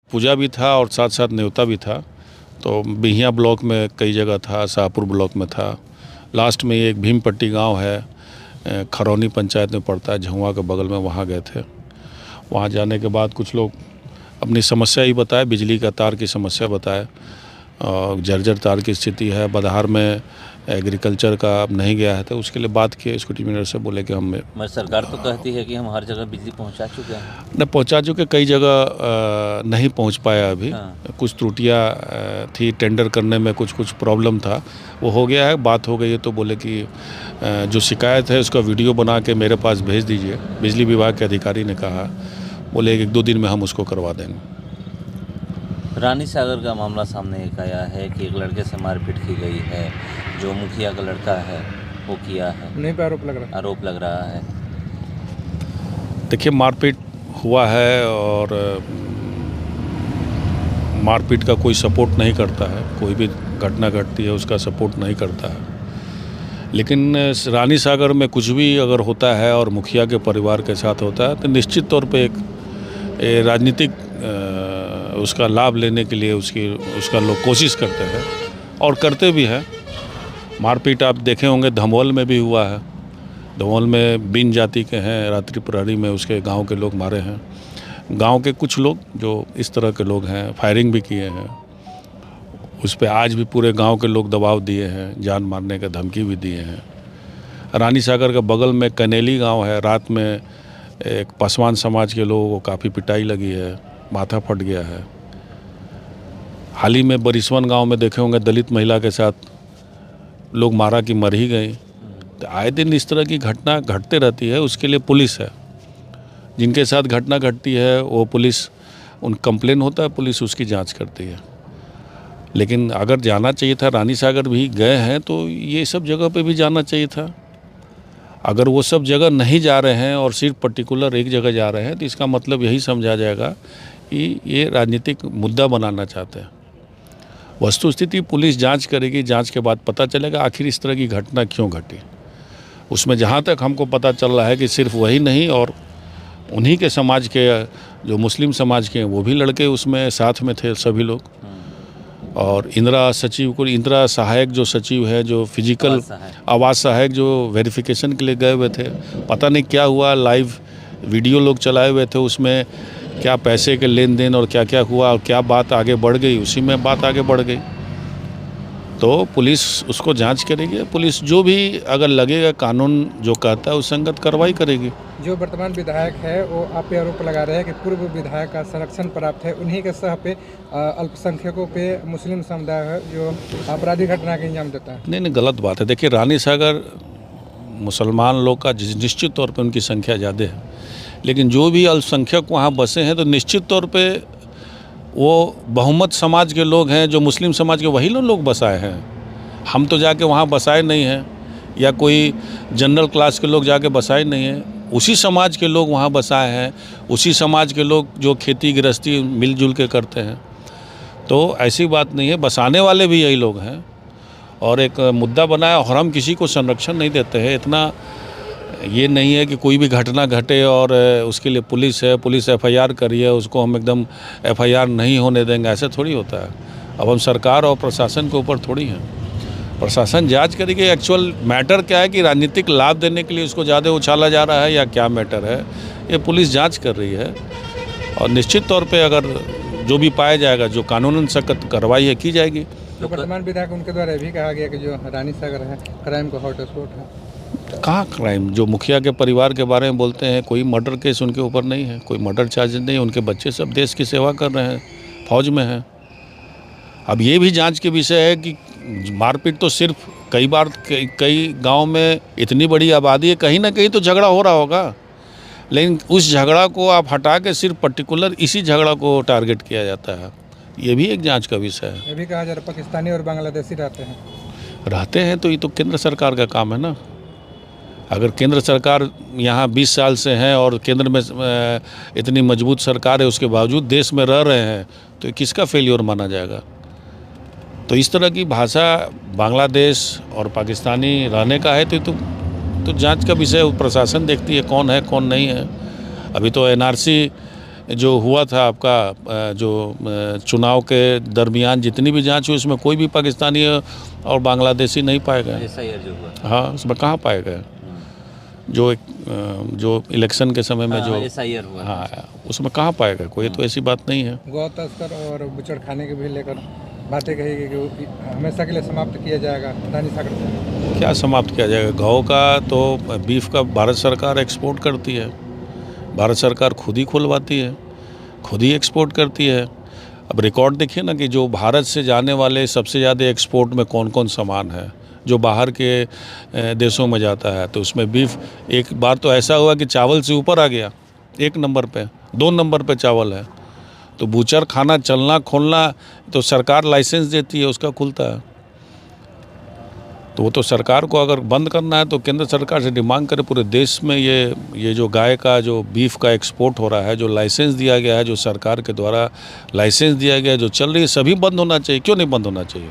पूजा भी था और साथ साथ न्योता भी था। तो बिहिया ब्लॉक में कई जगह था, शाहपुर ब्लॉक में था, लास्ट में एक भीमपट्टी गांव है, खरौनी पंचायत में पड़ता है, झुआ के बगल में, वहाँ गए थे। वहाँ जाने के बाद कुछ लोग अपनी समस्या ही बताए, बिजली का तार की समस्या बताए, जर्जर तार की स्थिति है, बदहार में एग्रीकल्चर का अब नहीं गया है, तो उसके लिए बात किए स्कूटी मिनर से, बोले कि मगर सरकार तो कहती है कि हम हर जगह बिजली पहुंचा चुके हैं। न पहुंचा चुके, कई जगह नहीं पहुंच पाया अभी। कुछ त्रुटियां थी, टेंडर करने में कुछ प्रॉब्लम था, वो हो गया है, बात हो गई है। तो बोले कि जो शिकायत है उसका वीडियो बना के मेरे पास भेज दीजिए। बिजली विभाग के अधिकारी ने कहा, बोले 1-2 दिन में हम उसको करवा देंगे। रानी सागर का मामला सामने एक आया है कि एक लड़के से मारपीट की गई है, जो मुखिया का लड़का है वो किया है, उन्हीं पर आरोप लग रहा है। देखिए, मारपीट हुआ है और मारपीट का कोई सपोर्ट नहीं करता है, कोई भी घटना घटती है उसका सपोर्ट नहीं करता है। लेकिन रानी सागर में कुछ भी अगर होता है और मुखिया के परिवार के साथ होता है तो निश्चित तौर पे एक राजनीतिक उसका लाभ लेने के लिए उसका लोग कोशिश करते हैं और करते भी हैं। मारपीट आप देखे होंगे धमोल में भी हुआ है। धमोल में बिन जाति के हैं, रात्रि प्रहरी में उसके गांव के लोग मारे हैं। गांव के कुछ लोग जो इस तरह के लोग हैं, फायरिंग भी किए हैं। उस पर आज भी पूरे गांव के लोग दबाव दिए हैं, जान मारने का धमकी भी दिए हैं। रानी सागर के बगल में कनेली गांव है, रात में एक पासवान समाज के लोगों को काफ़ी पिटाई लगी है, माथा फट गया है। हाल ही में बरिसवन गांव में देखे होंगे, दलित महिला के साथ लोग मारा कि मर ही गए। तो आए दिन इस तरह की घटना घटते रहती है। उसके लिए पुलिस है, जिनके साथ घटना घटती है वो पुलिस, उन कंप्लेन होता है, पुलिस उसकी जांच करती है। लेकिन अगर जाना चाहिए था, रानी सागर भी गए हैं तो ये सब जगह पे भी जाना चाहिए था। अगर वो सब जगह नहीं जा रहे हैं और सिर्फ पर्टिकुलर एक जगह जा रहे हैं तो इसका मतलब यही समझा जाएगा कि ये राजनीतिक मुद्दा बनाना चाहते हैं। वस्तुस्थिति पुलिस जांच करेगी, जांच के बाद पता चलेगा आखिर इस तरह की घटना क्यों घटी। उसमें जहां तक हमको पता चल रहा है कि सिर्फ वही नहीं और उन्हीं के समाज के, जो मुस्लिम समाज के हैं, वो भी लड़के उसमें साथ में थे सभी लोग। और इंदिरा सहायक जो सचिव है, जो फिजिकल आवास सहायक जो वेरिफिकेशन के लिए गए हुए थे, पता नहीं क्या हुआ, लाइव वीडियो लोग चलाए हुए थे, उसमें क्या पैसे के लेन देन और क्या क्या हुआ और क्या बात आगे बढ़ गई, उसी में बात आगे बढ़ गई। तो पुलिस उसको जांच करेगी। पुलिस जो भी अगर लगेगा कानून जो कहता है उस संगत कार्रवाई करेगी। जो वर्तमान विधायक है वो आप पे आरोप लगा रहे हैं कि पूर्व विधायक का संरक्षण प्राप्त है, उन्हीं के सह पे अल्पसंख्यकों पे मुस्लिम समुदाय है जो आपराधिक घटना के अंजाम देता है। नहीं, गलत बात है। देखिए, रानी सागर मुसलमान लोग का निश्चित तौर पे उनकी संख्या ज़्यादा है, लेकिन जो भी अल्पसंख्यक वहाँ बसे हैं तो निश्चित तौर पे वो बहुमत समाज के लोग हैं, जो मुस्लिम समाज के वही लोग बसाए हैं। हम तो जाके वहाँ बसाए नहीं हैं, या कोई जनरल क्लास के लोग जाके बसाए नहीं हैं। उसी समाज के लोग वहाँ बसाए हैं, उसी समाज के लोग जो खेती गृहस्थी मिलजुल के करते हैं। तो ऐसी बात नहीं है, बसाने वाले भी यही लोग हैं। और एक मुद्दा बनाया और हम किसी को संरक्षण नहीं देते हैं। इतना ये नहीं है कि कोई भी घटना घटे और उसके लिए पुलिस है, पुलिस FIR करी है, उसको हम एकदम FIR नहीं होने देंगे, ऐसा थोड़ी होता है। अब हम सरकार और प्रशासन के ऊपर थोड़ी हैं। प्रशासन जांच करेगी एक्चुअल मैटर क्या है, कि राजनीतिक लाभ देने के लिए उसको ज़्यादा उछाला जा रहा है या क्या मैटर है, ये पुलिस जांच कर रही है। और निश्चित तौर पे अगर जो भी पाया जाएगा, जो कानूनन सख्त कार्रवाई है, की जाएगी। तो वर्तमान विधायक उनके द्वारा भी कहा गया कि जो रानी सागर है क्राइम का हॉटस्पॉट है। कहाँ क्राइम? जो मुखिया के परिवार के बारे में बोलते हैं, कोई मर्डर केस उनके ऊपर नहीं है, कोई मर्डर चार्जेस नहीं है। उनके बच्चे सब देश की सेवा कर रहे हैं, फौज में हैं। अब ये भी जांच के विषय है कि मारपीट तो सिर्फ कई बार कई गांव में इतनी बड़ी आबादी है, कहीं ना कहीं तो झगड़ा हो रहा होगा, लेकिन उस झगड़ा को आप हटा के सिर्फ पर्टिकुलर इसी झगड़ा को टारगेट किया जाता है। ये भी एक जांच का विषय है। ये भी कहा जा रहा है पाकिस्तानी और बांग्लादेशी रहते हैं तो ये तो केंद्र सरकार का काम है ना। अगर केंद्र सरकार यहाँ 20 साल से है और केंद्र में इतनी मजबूत सरकार है, उसके बावजूद देश में रह रहे हैं, तो किसका फेलियर माना जाएगा? तो इस तरह की भाषा बांग्लादेश और पाकिस्तानी रहने का है तो जांच का विषय प्रशासन देखती है कौन है कौन नहीं है। अभी तो NRC जो हुआ था आपका जो चुनाव के दरमियान जितनी भी जांच हुई उसमें कोई भी पाकिस्तानी और बांग्लादेशी नहीं पाए गए। SIR जो हुआ। हाँ, उसमें कहाँ पाए गए? जो इलेक्शन के समय में जो SIR हुआ। हाँ, उसमें कहाँ पाए गए? कोई तो ऐसी बात नहीं है। गौ तस्कर और बुचड़ खाने के भी लेकर बातें कही गई कि हमेशा के लिए समाप्त किया जाएगा रानी सागर से। क्या समाप्त किया जाएगा? गौ का तो बीफ का भारत सरकार एक्सपोर्ट करती है, भारत सरकार खुद ही खुलवाती है, खुद ही एक्सपोर्ट करती है। अब रिकॉर्ड देखिए ना कि जो भारत से जाने वाले सबसे ज़्यादा एक्सपोर्ट में कौन कौन सामान है जो बाहर के देशों में जाता है, तो उसमें बीफ एक बार तो ऐसा हुआ कि चावल से ऊपर आ गया, 1 नंबर पे, 2 नंबर पे चावल है। तो बूचर खाना चलना खोलना तो सरकार लाइसेंस देती है, उसका खुलता है। तो वो तो सरकार को अगर बंद करना है तो केंद्र सरकार से डिमांड करे पूरे देश में ये जो गाय का जो बीफ का एक्सपोर्ट हो रहा है, जो लाइसेंस दिया गया है, जो सरकार के द्वारा लाइसेंस दिया गया है, जो चल रही है, सभी बंद होना चाहिए। क्यों नहीं बंद होना चाहिए?